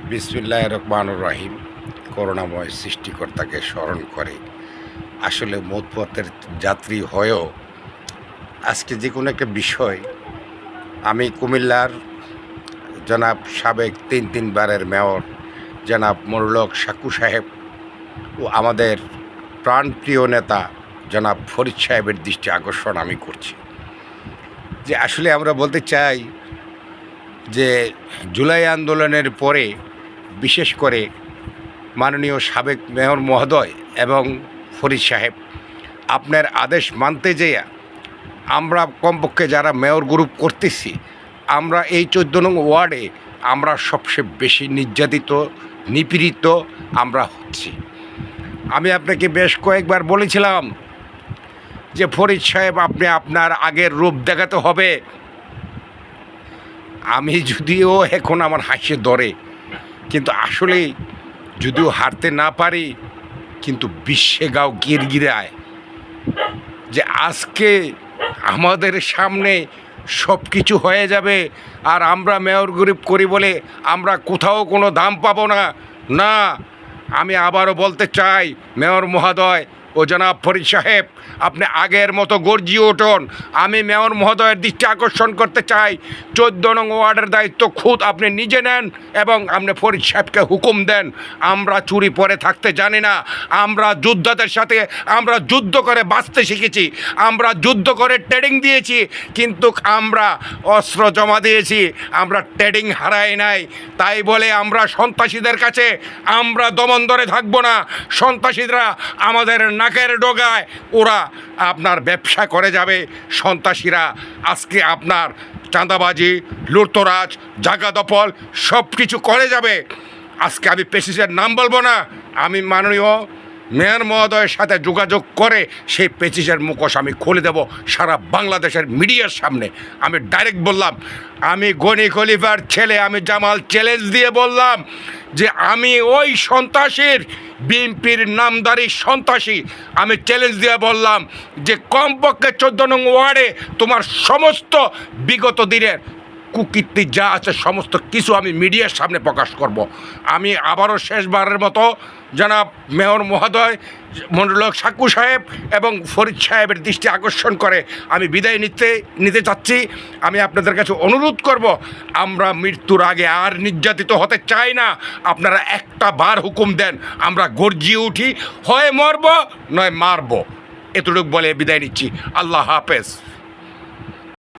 বিসমিল্লাহির রহমানির রহিম। করুণাময় সৃষ্টিকর্তাকে স্মরণ করে আসলে মৌতপথের যাত্রী হয়েও আজকে যে কোনো একটা বিষয় আমি কুমিল্লার জনাব সাবেক তিনবারের মেয়র জনাব মোরলক সাকু সাহেব ও আমাদের প্রাণপ্রিয় নেতা জনাব ফরিদ সাহেবের দৃষ্টি আকর্ষণ আমি করছি যে আসলে আমরা বলতে চাই যে জুলাই আন্দোলনের পরে বিশেষ করে মাননীয় সাবেক মেয়র মহোদয় এবং ফরিদ সাহেব আপনার আদেশ মানতে যেয়ে আমরা কমপক্ষে যারা মেয়র গ্রুপ করতেছি আমরা এই 14 নং ওয়ার্ডে আমরা সবচেয়ে বেশি নির্যাতিত নিপীড়িত আমরা হচ্ছি। আমি আপনাকে বেশ কয়েকবার বলেছিলাম যে ফরিদ সাহেব আপনি আপনার আগের রূপ দেখাতে হবে। আমি যদিও এখন আমার হাসি ধরে, কিন্তু আসলে যদিও হারতে না পারি কিন্তু বিশ্বে গাও গিরগিরায় যে আজকে আমাদের সামনে সব কিছু হয়ে যাবে আর আমরা মেয়র গ্রুপ করি বলে আমরা কোথাও কোনো দাম পাবো না। না, আমি আবারও বলতে চাই মেয়র মহোদয় ও জনাব ফরিদ সাহেব আপনি আগের মতো গর্জিয়ে উঠুন। আমি মেয়র মহোদয়ের দৃষ্টি আকর্ষণ করতে চাই 14 নং ওয়ার্ডের দায়িত্ব খুদ আপনি নিজে নেন এবং আপনি ফরিদ সাহেবকে হুকুম দেন। আমরা চুরি পরে থাকতে জানি না, আমরা যোদ্ধাদের সাথে আমরা যুদ্ধ করে বাঁচতে শিখেছি, আমরা যুদ্ধ করে ট্রেডিং দিয়েছি, কিন্তু আমরা অস্ত্র জমা দিয়েছি, আমরা ট্রেডিং হারাই নাই। তাই বলে আমরা সন্ত্রাসীদের কাছে আমরা দমন ধরে থাকবো না। সন্ত্রাসীরা আমাদের নাকের ডগায় ওরা আপনার ব্যবসা করে যাবে। সন্ত্রাসীরা আজকে আপনার চাঁদাবাজি, লুটতরাজ, জায়গা দখল সব কিছু করে যাবে। আজকে আমি পেশিসের নাম বলবো না, আমি মাননীয় মেয়র মহোদয়ের সাথে যোগাযোগ করে সেই পেচিসের মুখোশ আমি খুলে দেব সারা বাংলাদেশের মিডিয়ার সামনে। আমি ডাইরেক্ট বললাম, আমি গনি খলিফার ছেলে, আমি জামাল চ্যালেঞ্জ দিয়ে বললাম যে আমি ওই সন্ত্রাসীর বিএনপির নামদারি সন্ত্রাসী আমি চ্যালেঞ্জ দিয়ে বললাম যে কমপক্ষে 14 নং ওয়ার্ডে তোমার সমস্ত বিগত দিনের কুকীর্তি যা আছে সমস্ত কিছু আমি মিডিয়ার সামনে প্রকাশ করব। আমি আবারও শেষবারের মতো জনাব মেয়র মহোদয় মোরলক সাকু সাহেব এবং ফরিদ সাহেবের দৃষ্টি আকর্ষণ করে আমি বিদায় নিতে চাচ্ছি। আমি আপনাদের কাছে অনুরোধ করব, আমরা মৃত্যুর আগে আর নির্যাতিত হতে চাই না। আপনারা একটা বার হুকুম দেন, আমরা গর্জিয়ে উঠি, হয় মরব নয় মারব। এতটুকু বলে বিদায় নিচ্ছি। আল্লাহ হাফেজ।